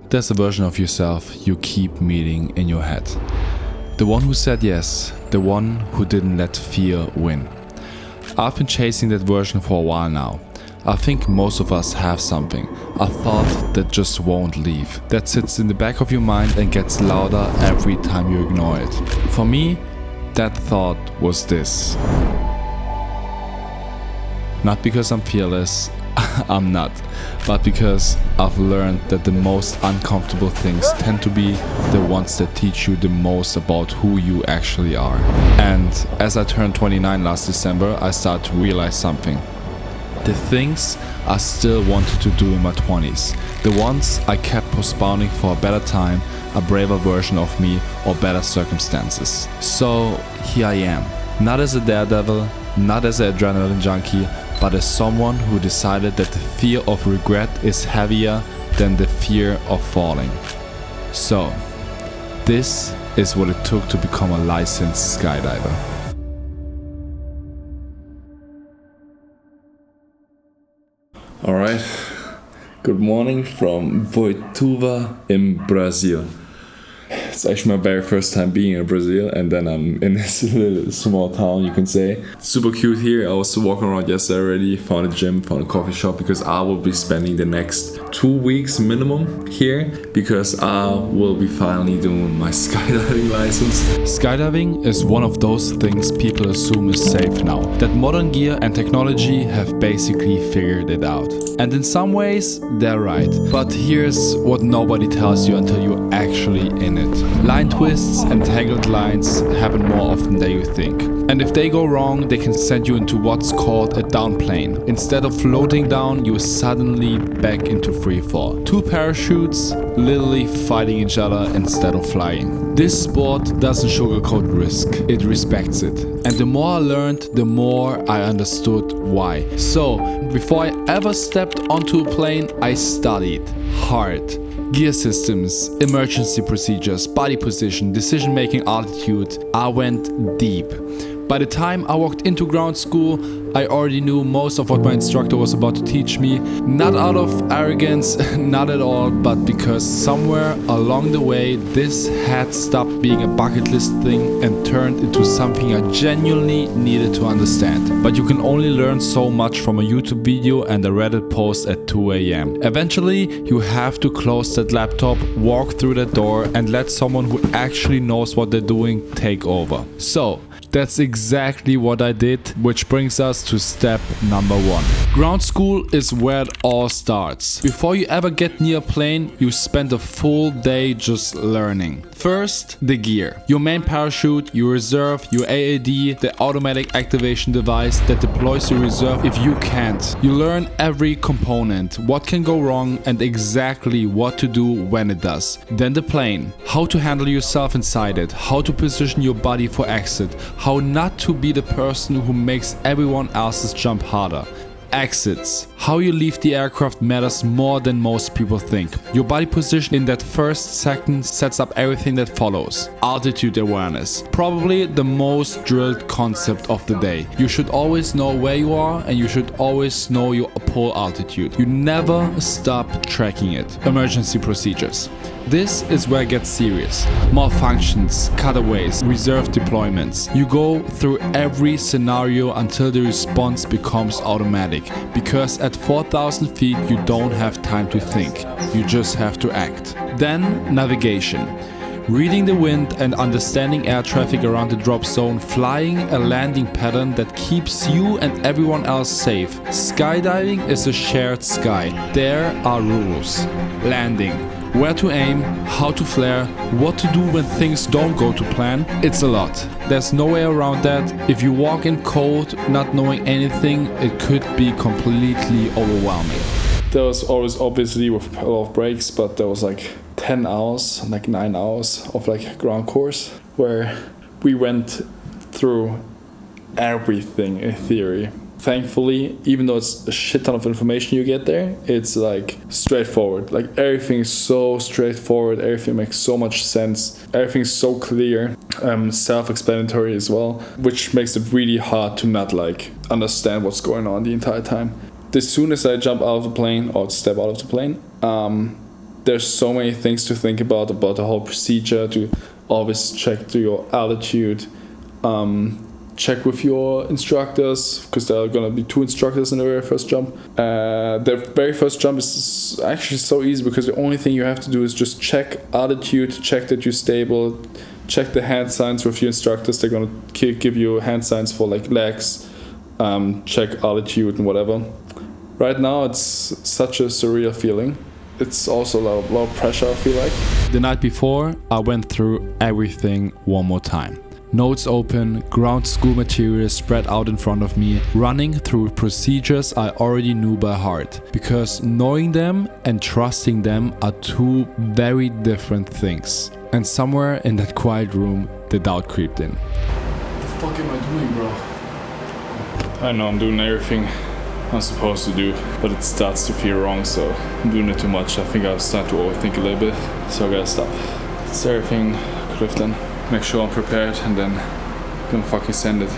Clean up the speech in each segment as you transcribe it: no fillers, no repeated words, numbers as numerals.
There's a version of yourself you keep meeting in your head. The one who said yes, the one who didn't let fear win. I've been chasing that version for a while now. I think most of us have something, a thought that just won't leave, that sits in the back of your mind and gets louder every time you ignore it. For me, that thought was this. Not because I'm fearless, I'm not, but because I've learned that the most uncomfortable things tend to be the ones that teach you the most about who you actually are. And as I turned 29 last December, I started to realize something. The things I still wanted to do in my 20s, the ones I kept postponing for a better time, a braver version of me, or better circumstances. So here I am, not as a daredevil, not as an adrenaline junkie, but as someone who decided that the fear of regret is heavier than the fear of falling. So, this is what it took to become a licensed skydiver. Alright, good morning from Boituva in Brazil. It's actually my very first time being in Brazil, and then I'm in this little small town, you can say. Super cute here. I was walking around yesterday already, found a gym, found a coffee shop, because I will be spending the next 2 weeks minimum here, because I will be finally doing my skydiving license. Skydiving is one of those things people assume is safe now, that modern gear and technology have basically figured it out. And in some ways, they're right. But here's what nobody tells you until you're actually in it. Line twists and tangled lines happen more often than you think. And if they go wrong, they can send you into what's called a down plane. Instead of floating down, you're suddenly back into free fall. Two parachutes literally fighting each other instead of flying. This sport doesn't sugarcoat risk, it respects it. And the more I learned, the more I understood why. So, before I ever stepped onto a plane, I studied hard. Gear systems, emergency procedures, body position, decision-making, altitude. I went deep. By the time I walked into ground school, I already knew most of what my instructor was about to teach me. Not out of arrogance, not at all, but because somewhere along the way, this had stopped being a bucket list thing and turned into something I genuinely needed to understand. But you can only learn so much from a YouTube video and a Reddit post at 2 a.m. Eventually, you have to close that laptop, walk through that door, and let someone who actually knows what they're doing take over. So, that's exactly what I did, which brings us to step number 1. Ground school is where it all starts. Before you ever get near a plane, you spend a full day just learning. First, the gear. Your main parachute, your reserve, your AAD, the automatic activation device that deploys your reserve if you can't. You learn every component, what can go wrong, and exactly what to do when it does. Then the plane. How to handle yourself inside it, how to position your body for exit, how not to be the person who makes everyone else's jump harder. Exits. How you leave the aircraft matters more than most people think. Your body position in that first second sets up everything that follows. Altitude awareness. Probably the most drilled concept of the day. You should always know where you are, and you should always know your pole altitude. You never stop tracking it. Emergency procedures. This is where it gets serious. Malfunctions, cutaways, reserve deployments. You go through every scenario until the response becomes automatic. Because at 4,000 feet you don't have time to think. You just have to act. Then navigation. Reading the wind and understanding air traffic around the drop zone, flying a landing pattern that keeps you and everyone else safe. Skydiving is a shared sky. There are rules. Landing. Where to aim, how to flare, what to do when things don't go to plan. It's a lot. There's no way around that. If you walk in cold, not knowing anything, it could be completely overwhelming. There was always obviously with a lot of breaks, but there was like 10 hours, like 9 hours of like ground course where we went through everything in theory. Thankfully, even though it's a shit ton of information you get there, it's like straightforward. Like everything is so straightforward, everything makes so much sense, everything's so clear, self-explanatory as well, which makes it really hard to not like understand what's going on the entire time. As soon as I jump out of the plane or step out of the plane, there's so many things to think about the whole procedure, to always check to your altitude, check with your instructors, because there are going to be 2 instructors in the very first jump. The very first jump is actually so easy, because the only thing you have to do is just check altitude, check that you're stable, check the hand signs with your instructors. They're going to give you hand signs for like legs, check altitude and whatever. Right now it's such a surreal feeling. It's also a lot of pressure, I feel like. The night before, I went through everything one more time. Notes open, ground school materials spread out in front of me, running through procedures I already knew by heart. Because knowing them and trusting them are 2 very different things. And somewhere in that quiet room, the doubt creeped in. What the fuck am I doing, bro? I know I'm doing everything I'm supposed to do, but it starts to feel wrong, so I'm doing it too much. I think I'll start to overthink a little bit, so I gotta stop. It's everything I could have done. Make sure I'm prepared, and then I'm gonna fucking send it.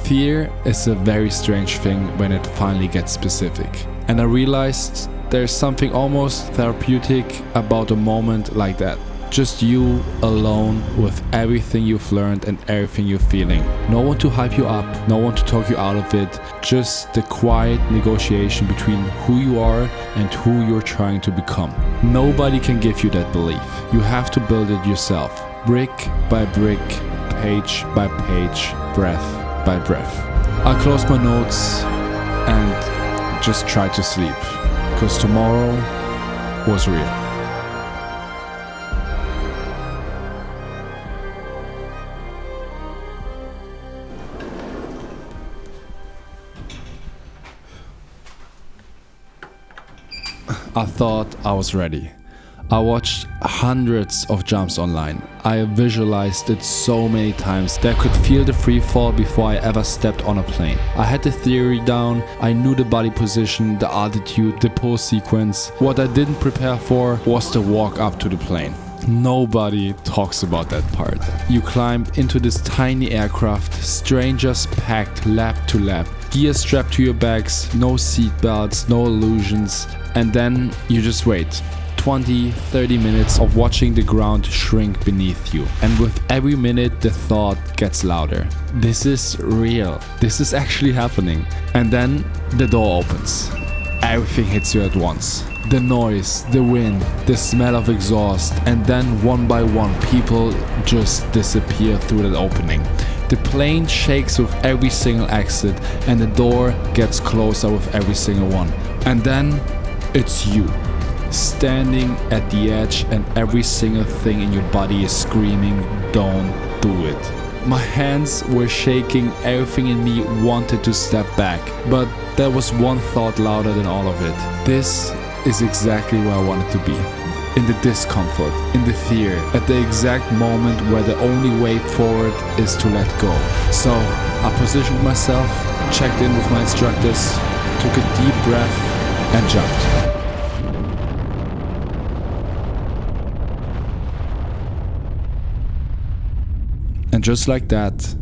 Fear is a very strange thing when it finally gets specific. And I realized there's something almost therapeutic about a moment like that. Just you alone with everything you've learned and everything you're feeling. No one to hype you up, no one to talk you out of it. Just the quiet negotiation between who you are and who you're trying to become. Nobody can give you that belief. You have to build it yourself. Brick by brick, page by page, breath by breath. I closed my notes and just tried to sleep. Because tomorrow was real. I thought I was ready. I watched hundreds of jumps online. I visualized it so many times that I could feel the free fall before I ever stepped on a plane. I had the theory down, I knew the body position, the altitude, the pull sequence. What I didn't prepare for was the walk up to the plane. Nobody talks about that part. You climb into this tiny aircraft, strangers packed lap to lap, gear strapped to your backs, no seat belts, no illusions, and then you just wait. 20-30 minutes of watching the ground shrink beneath you. And with every minute the thought gets louder. This is real. This is actually happening. And then the door opens. Everything hits you at once. The noise, the wind, the smell of exhaust, and then one by one people just disappear through that opening. The plane shakes with every single exit and the door gets closer with every single one. And then it's you, standing at the edge, and every single thing in your body is screaming, don't do it. My hands were shaking, everything in me wanted to step back, but there was one thought louder than all of it. This is exactly where I wanted to be. In the discomfort, in the fear, at the exact moment where the only way forward is to let go. So I positioned myself, checked in with my instructors, took a deep breath and jumped. And just like that,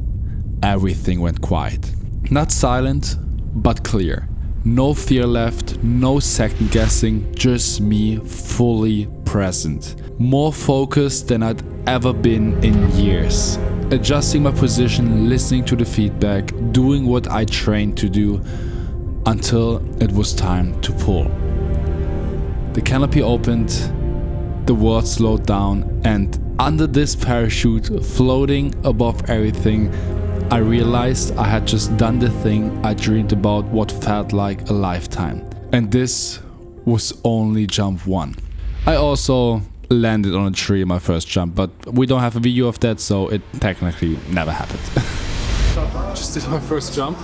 everything went quiet. Not silent, but clear. No fear left, no second guessing, just me fully present. More focused than I'd ever been in years. Adjusting my position, listening to the feedback, doing what I trained to do until it was time to pull. The canopy opened, the world slowed down, and under this parachute, floating above everything, I realized I had just done the thing I dreamed about what felt like a lifetime. And this was only jump 1. I also landed on a tree in my first jump, but we don't have a video of that, so it technically never happened. Just did my first jump.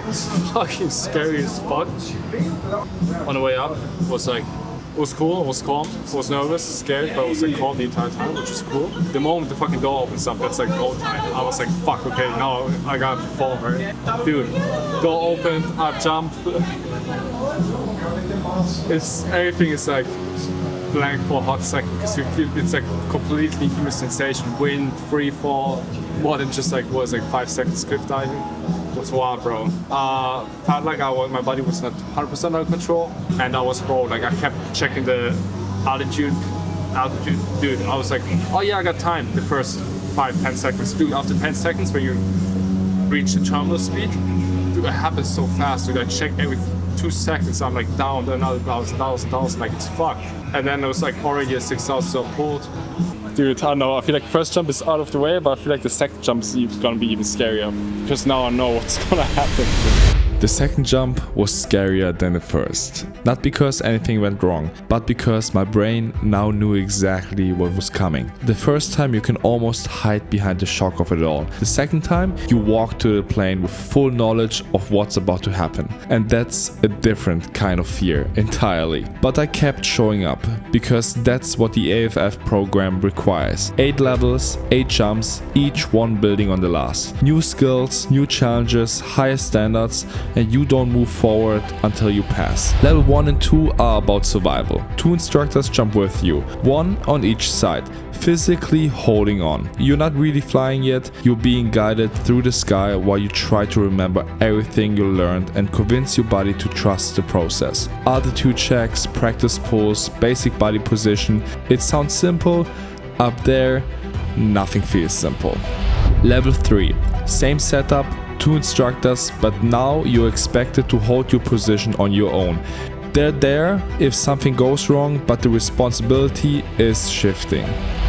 It's fucking scary as fuck. On the way up, it was cool, it was calm, I was nervous, scared, but I was like calm the entire time, which is cool. The moment the fucking door opens up, that's like go time. I was like, fuck, okay, now I gotta perform, right? Dude, door opened, I jump. Everything is like blank for a hot second because you feel it's like completely new sensation. Wind, free fall, more than just like 5 seconds cliff diving. It was wild, bro. Felt like my body was not 100% under control, and I was bored. Like I kept checking the altitude. Dude, I was like, oh yeah, I got time. The first 5-10 seconds. Dude, after 10 seconds when you reach the terminal speed, dude, it happens so fast. Dude, I check every 2 seconds. I'm like down another 1,000, like it's fucked. And then it was like already a 6,000, so pulled. Dude, I don't know. I feel like first jump is out of the way, but I feel like the second jump is gonna be even scarier because now I know what's gonna happen. The second jump was scarier than the first. Not because anything went wrong, but because my brain now knew exactly what was coming. The first time you can almost hide behind the shock of it all. The second time you walk to the plane with full knowledge of what's about to happen. And that's a different kind of fear entirely. But I kept showing up because that's what the AFF program requires. 8 levels, 8 jumps, each one building on the last. New skills, new challenges, higher standards, and you don't move forward until you pass. Level 1 and 2 are about survival. 2 instructors jump with you, 1 on each side, physically holding on. You're not really flying yet, you're being guided through the sky while you try to remember everything you learned and convince your body to trust the process. Altitude checks, practice pulls, basic body position. It sounds simple. Up there, nothing feels simple. Level 3, same setup, 2 instructors, but now you're expected to hold your position on your own. They're there if something goes wrong, but the responsibility is shifting.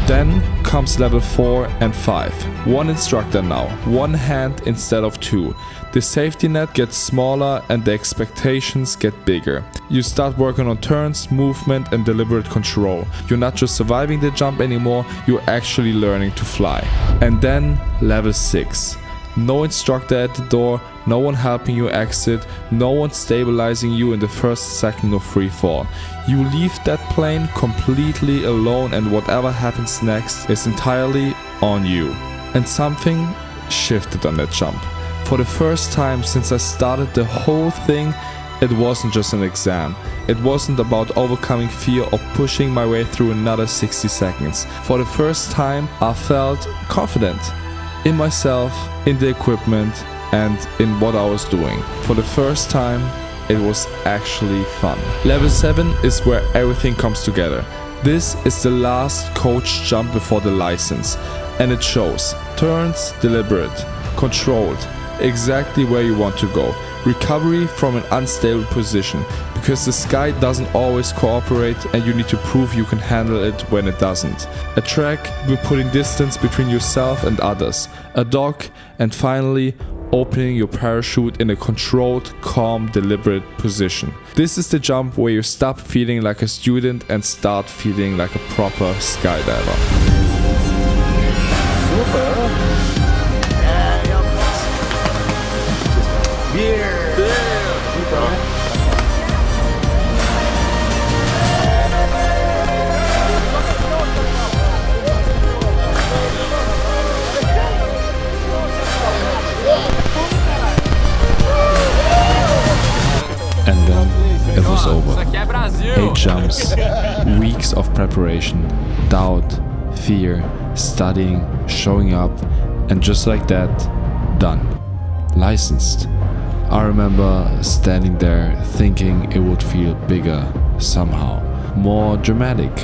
Then comes level 4 and 5. 1 instructor now, 1 hand instead of 2. The safety net gets smaller and the expectations get bigger. You start working on turns, movement and deliberate control. You're not just surviving the jump anymore, you're actually learning to fly. And then level 6. No instructor at the door, no one helping you exit, no one stabilizing you in the first second of free fall. You leave that plane completely alone and whatever happens next is entirely on you. And something shifted on that jump. For the first time since I started the whole thing, it wasn't just an exam. It wasn't about overcoming fear or pushing my way through another 60 seconds. For the first time, I felt confident. In myself, in the equipment, and in what I was doing. For the first time, it was actually fun. Level 7 is where everything comes together. This is the last coach jump before the license, and it shows. Turns deliberate, controlled, exactly where you want to go. Recovery from an unstable position, because the sky doesn't always cooperate and you need to prove you can handle it when it doesn't. A track with putting distance between yourself and others. A dock, and finally opening your parachute in a controlled, calm, deliberate position. This is the jump where you stop feeling like a student and start feeling like a proper skydiver. And then it was over. 8 jumps, weeks of preparation, doubt, fear, studying, showing up, and just like that, done. Licensed. I remember standing there thinking it would feel bigger somehow, more dramatic,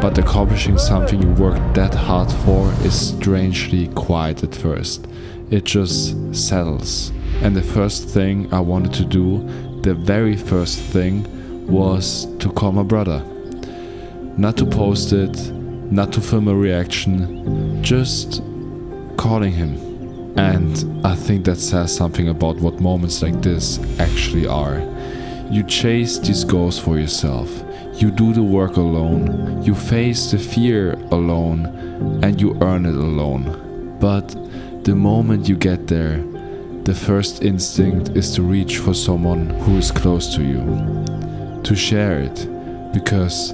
but accomplishing something you worked that hard for is strangely quiet at first. It just settles. And the first thing I wanted to do, the very first thing, was to call my brother. Not to post it, not to film a reaction, just calling him. And I think that says something about what moments like this actually are. You chase these goals for yourself. You do the work alone. You face the fear alone. And you earn it alone. But the moment you get there, the first instinct is to reach for someone who is close to you. To share it. Because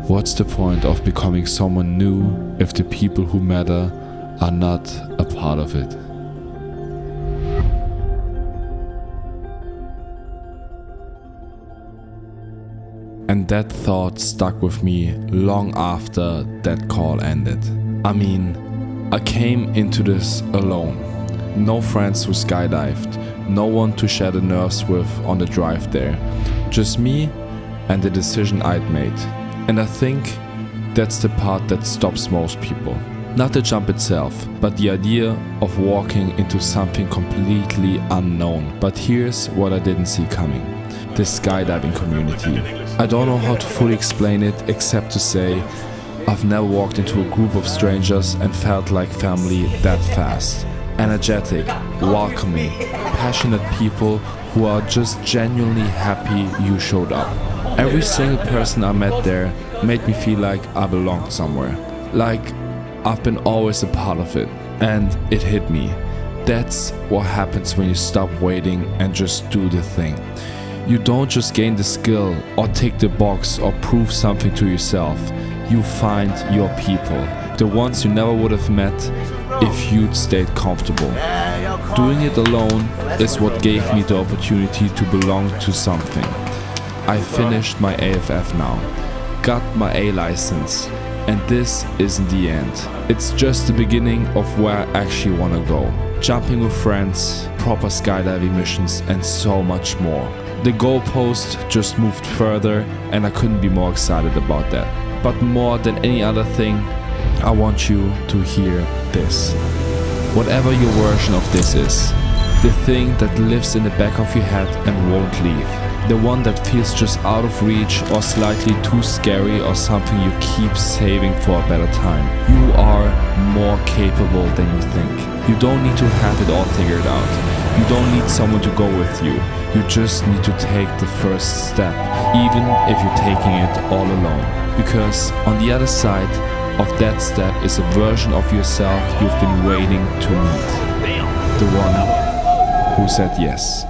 what's the point of becoming someone new if the people who matter are not a part of it? And And that thought stuck with me long after that call ended. I mean, I came into this alone. No friends who skydived, no one to share the nerves with on the drive there. Just me and the decision I'd made. And I think that's the part that stops most people. Not the jump itself, but the idea of walking into something completely unknown. But here's what I didn't see coming. The skydiving community. I don't know how to fully explain it except to say I've never walked into a group of strangers and felt like family that fast. Energetic, welcoming, passionate people who are just genuinely happy you showed up. Every single person I met there made me feel like I belonged somewhere. Like I've been always a part of it. And it hit me. That's what happens when you stop waiting and just do the thing. You don't just gain the skill or tick the box or prove something to yourself. You find your people, the ones you never would have met if you'd stayed comfortable. Doing it alone is what gave me the opportunity to belong to something. I finished my AFF now, got my A license, and this isn't the end. It's just the beginning of where I actually want to go. Jumping with friends, proper skydiving missions, and so much more. The goalpost just moved further and I couldn't be more excited about that. But more than any other thing, I want you to hear this. Whatever your version of this is, the thing that lives in the back of your head and won't leave. The one that feels just out of reach or slightly too scary or something you keep saving for a better time. You are more capable than you think. You don't need to have it all figured out. You don't need someone to go with you. You just need to take the first step, even if you're taking it all alone. Because on the other side of that step is a version of yourself you've been waiting to meet. The one who said yes.